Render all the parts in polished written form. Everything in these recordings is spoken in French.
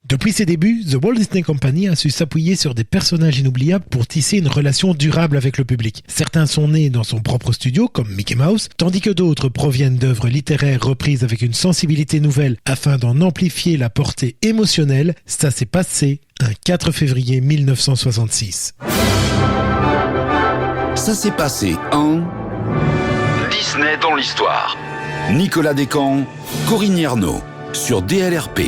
Depuis ses débuts, The Walt Disney Company a su s'appuyer sur des personnages inoubliables pour tisser une relation durable avec le public. Certains sont nés dans son propre studio, comme Mickey Mouse, tandis que d'autres proviennent d'œuvres littéraires reprises avec une sensibilité nouvelle afin d'en amplifier la portée émotionnelle. Ça s'est passé un 4 février 1966. Ça s'est passé en... Disney dans l'histoire. Nicolas Descamps, Corinne Yernaud, sur DLRP.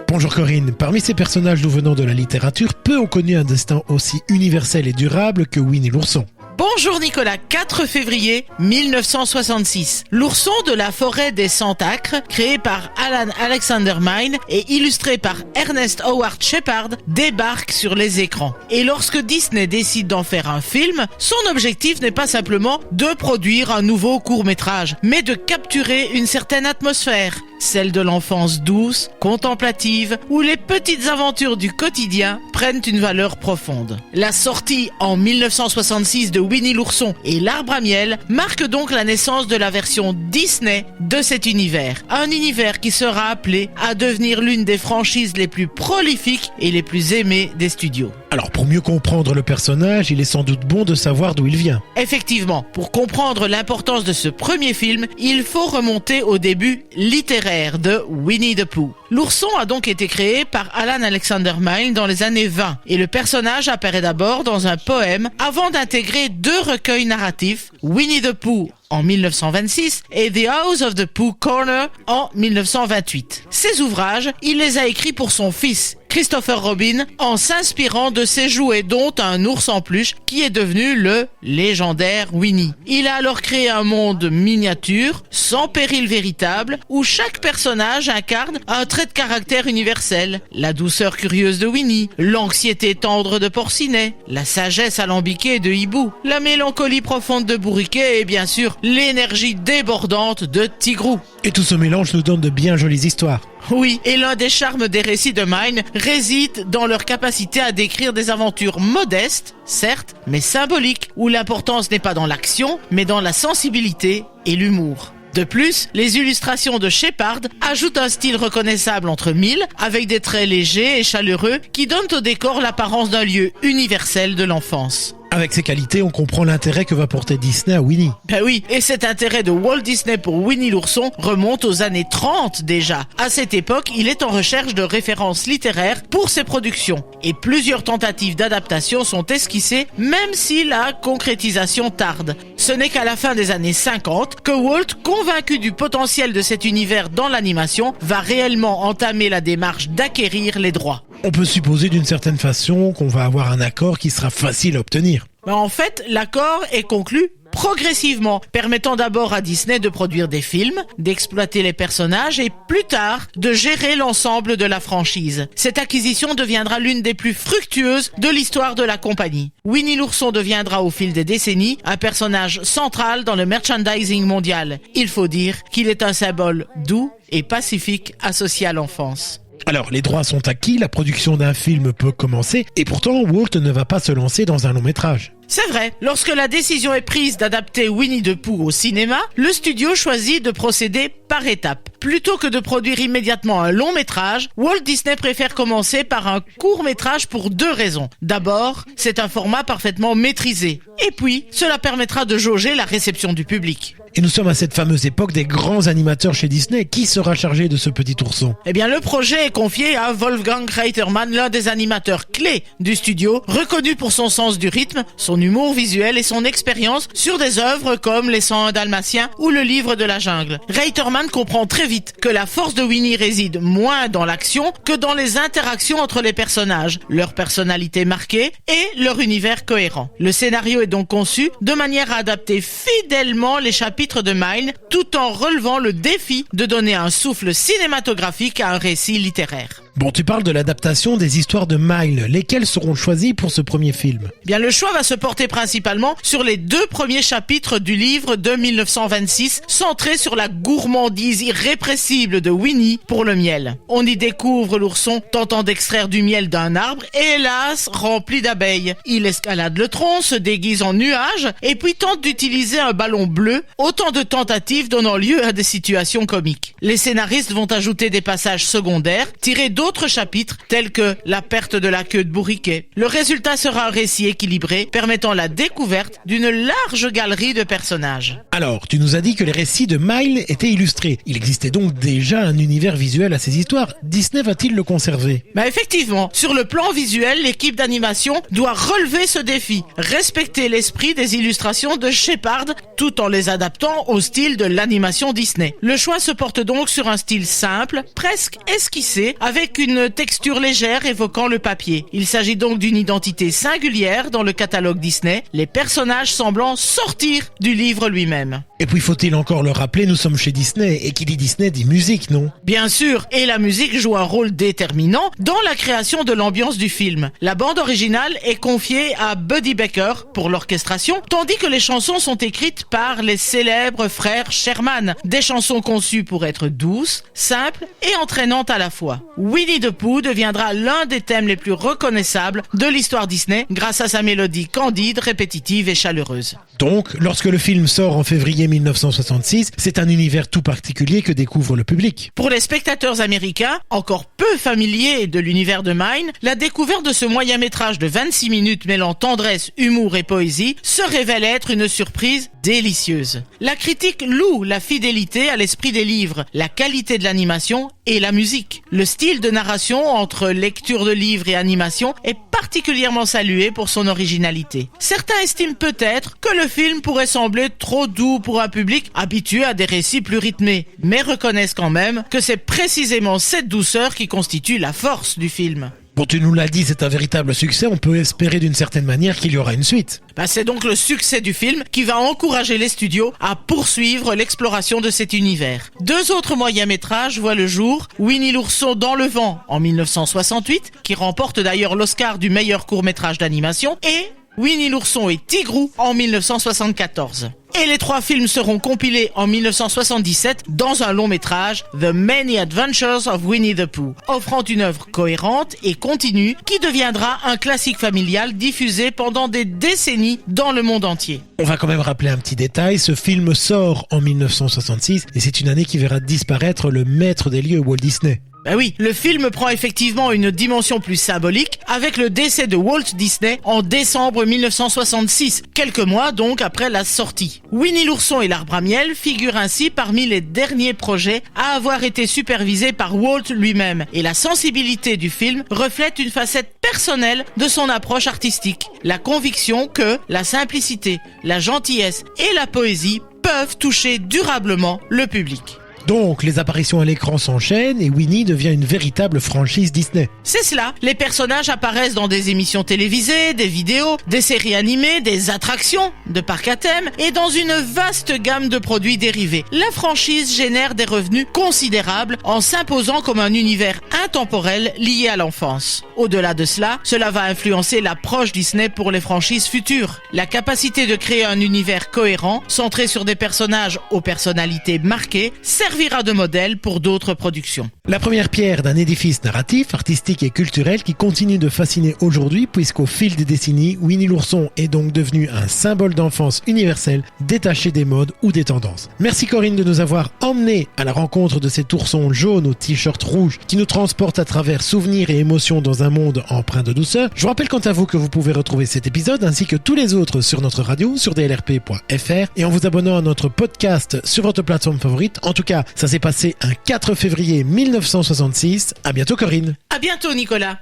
Bonjour Corinne, parmi ces personnages nous venant de la littérature, peu ont connu un destin aussi universel et durable que Winnie l'ourson. Bonjour Nicolas, 4 février 1966. L'ourson de la forêt des Cent-Acres, créé par Alan Alexander Milne et illustré par Ernest Howard Shepard, débarque sur les écrans. Et lorsque Disney décide d'en faire un film, son objectif n'est pas simplement de produire un nouveau court-métrage, mais de capturer une certaine atmosphère, celle de l'enfance douce, contemplative, où les petites aventures du quotidien prennent une valeur profonde. La sortie en 1966 de Winnie l'ourson et l'arbre à miel marque donc la naissance de la version Disney de cet univers. Un univers qui sera appelé à devenir l'une des franchises les plus prolifiques et les plus aimées des studios. Alors pour mieux comprendre le personnage, il est sans doute bon de savoir d'où il vient. Effectivement, pour comprendre l'importance de ce premier film, il faut remonter au début littéraire de Winnie the Pooh. L'ourson a donc été créé par Alan Alexander Milne dans les années 20 et le personnage apparaît d'abord dans un poème avant d'intégrer 2 recueils narratifs, Winnie the Pooh en 1926 et The House of the Pooh Corner en 1928. Ces ouvrages, il les a écrits pour son fils, Christopher Robin, en s'inspirant de ses jouets, dont un ours en peluche qui est devenu le légendaire Winnie. Il a alors créé un monde miniature, sans péril véritable, où chaque personnage incarne un trait de caractère universel. La douceur curieuse de Winnie, l'anxiété tendre de Porcinet, la sagesse alambiquée de Hibou, la mélancolie profonde de Bourriquet et bien sûr l'énergie débordante de Tigrou. Et tout ce mélange nous donne de bien jolies histoires. Oui, et l'un des charmes des récits de Milne réside dans leur capacité à décrire des aventures modestes, certes, mais symboliques, où l'importance n'est pas dans l'action, mais dans la sensibilité et l'humour. De plus, les illustrations de Shepard ajoutent un style reconnaissable entre mille, avec des traits légers et chaleureux qui donnent au décor l'apparence d'un lieu universel de l'enfance. Avec ces qualités, on comprend l'intérêt que va porter Disney à Winnie. Ben oui, et cet intérêt de Walt Disney pour Winnie l'ourson remonte aux années 30 déjà. À cette époque, il est en recherche de références littéraires pour ses productions. Et plusieurs tentatives d'adaptation sont esquissées, même si la concrétisation tarde. Ce n'est qu'à la fin des années 50 que Walt, convaincu du potentiel de cet univers dans l'animation, va réellement entamer la démarche d'acquérir les droits. On peut supposer d'une certaine façon qu'on va avoir un accord qui sera facile à obtenir. En fait, l'accord est conclu progressivement, permettant d'abord à Disney de produire des films, d'exploiter les personnages et plus tard de gérer l'ensemble de la franchise. Cette acquisition deviendra l'une des plus fructueuses de l'histoire de la compagnie. Winnie l'ourson deviendra au fil des décennies un personnage central dans le merchandising mondial. Il faut dire qu'il est un symbole doux et pacifique associé à l'enfance. Alors, les droits sont acquis, la production d'un film peut commencer, et pourtant, Walt ne va pas se lancer dans un long métrage. C'est vrai, lorsque la décision est prise d'adapter Winnie the Pooh au cinéma, le studio choisit de procéder par étapes. Plutôt que de produire immédiatement un long métrage, Walt Disney préfère commencer par un court métrage pour 2 raisons. D'abord, c'est un format parfaitement maîtrisé. Et puis, cela permettra de jauger la réception du public. Et nous sommes à cette fameuse époque des grands animateurs chez Disney. Qui sera chargé de ce petit ourson ? Eh bien, le projet est confié à Wolfgang Reitermann, l'un des animateurs clés du studio, reconnu pour son sens du rythme, son humour visuel et son expérience sur des œuvres comme Les 101 Dalmatiens ou Le Livre de la Jungle. Reitermann comprend très vite que la force de Winnie réside moins dans l'action que dans les interactions entre les personnages, leur personnalité marquée et leur univers cohérent. Le scénario est donc conçu de manière à adapter fidèlement les chapitres de Milne, tout en relevant le défi de donner un souffle cinématographique à un récit littéraire. Bon, tu parles de l'adaptation des histoires de Mile. Lesquelles seront choisies pour ce premier film? Bien, le choix va se porter principalement sur les 2 premiers chapitres du livre de 1926, centré sur la gourmandise irrépressible de Winnie pour le miel. On y découvre l'ourson tentant d'extraire du miel d'un arbre, hélas, rempli d'abeilles. Il escalade le tronc, se déguise en nuage, et puis tente d'utiliser un ballon bleu, autant de tentatives donnant lieu à des situations comiques. Les scénaristes vont ajouter des passages secondaires, tirés d'autres chapitres, tels que la perte de la queue de bourriquet. Le résultat sera un récit équilibré, permettant la découverte d'une large galerie de personnages. Alors, tu nous as dit que les récits de Mile étaient illustrés. Il existait donc déjà un univers visuel à ces histoires. Disney va-t-il le conserver? Effectivement, sur le plan visuel, l'équipe d'animation doit relever ce défi, respecter l'esprit des illustrations de Shepard, tout en les adaptant au style de l'animation Disney. Le choix se porte donc sur un style simple, presque esquissé, avec une texture légère évoquant le papier. Il s'agit donc d'une identité singulière dans le catalogue Disney, les personnages semblant sortir du livre lui-même. Et puis faut-il encore le rappeler, nous sommes chez Disney, et qui dit Disney dit musique, non? Bien sûr, et la musique joue un rôle déterminant dans la création de l'ambiance du film. La bande originale est confiée à Buddy Baker pour l'orchestration, tandis que les chansons sont écrites par les célèbres frères Sherman, des chansons conçues pour être douces, simples et entraînantes à la fois. Winnie the Pooh deviendra l'un des thèmes les plus reconnaissables de l'histoire Disney grâce à sa mélodie candide, répétitive et chaleureuse. Donc, lorsque le film sort en février 1966, c'est un univers tout particulier que découvre le public. Pour les spectateurs américains, encore peu familiers de l'univers de Mine, la découverte de ce moyen-métrage de 26 minutes mêlant tendresse, humour et poésie se révèle être une surprise délicieuse. La critique loue la fidélité à l'esprit des livres, la qualité de l'animation et la musique. Le style de narration entre lecture de livres et animation est particulièrement salué pour son originalité. Certains estiment peut-être que le film pourrait sembler trop doux pour un public habitué à des récits plus rythmés, mais reconnaissent quand même que c'est précisément cette douceur qui constitue la force du film. Bon, tu nous l'as dit, c'est un véritable succès, on peut espérer d'une certaine manière qu'il y aura une suite. C'est donc le succès du film qui va encourager les studios à poursuivre l'exploration de cet univers. 2 autres moyens-métrages voient le jour, Winnie l'ourson dans le vent en 1968, qui remporte d'ailleurs l'Oscar du meilleur court-métrage d'animation, et Winnie l'ourson et Tigrou en 1974. Et les 3 films seront compilés en 1977 dans un long métrage, The Many Adventures of Winnie the Pooh, offrant une œuvre cohérente et continue qui deviendra un classique familial diffusé pendant des décennies dans le monde entier. On va quand même rappeler un petit détail, ce film sort en 1966 et c'est une année qui verra disparaître le maître des lieux Walt Disney. Oui, le film prend effectivement une dimension plus symbolique avec le décès de Walt Disney en décembre 1966, quelques mois donc après la sortie. Winnie l'ourson et l'arbre à miel figurent ainsi parmi les derniers projets à avoir été supervisés par Walt lui-même, et la sensibilité du film reflète une facette personnelle de son approche artistique, la conviction que la simplicité, la gentillesse et la poésie peuvent toucher durablement le public. Donc, les apparitions à l'écran s'enchaînent et Winnie devient une véritable franchise Disney. C'est cela, les personnages apparaissent dans des émissions télévisées, des vidéos, des séries animées, des attractions, de parcs à thème et dans une vaste gamme de produits dérivés. La franchise génère des revenus considérables en s'imposant comme un univers intemporel lié à l'enfance. Au-delà de cela, cela va influencer l'approche Disney pour les franchises futures. La capacité de créer un univers cohérent, centré sur des personnages aux personnalités marquées, servira de modèle pour d'autres productions. La première pierre d'un édifice narratif, artistique et culturel qui continue de fasciner aujourd'hui puisqu'au fil des décennies, Winnie l'ourson est donc devenu un symbole d'enfance universel, détaché des modes ou des tendances. Merci Corinne de nous avoir emmenés à la rencontre de cet ourson jaune au t-shirt rouge qui nous transporte à travers souvenirs et émotions dans un monde empreint de douceur. Je vous rappelle quant à vous que vous pouvez retrouver cet épisode ainsi que tous les autres sur notre radio, sur dlrp.fr et en vous abonnant à notre podcast sur votre plateforme favorite. En tout cas, ça s'est passé un 4 février 1966. À bientôt Corinne. À bientôt Nicolas.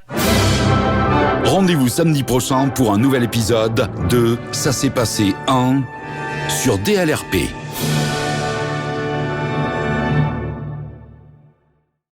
Rendez-vous samedi prochain pour un nouvel épisode de Ça s'est passé en sur DLRP.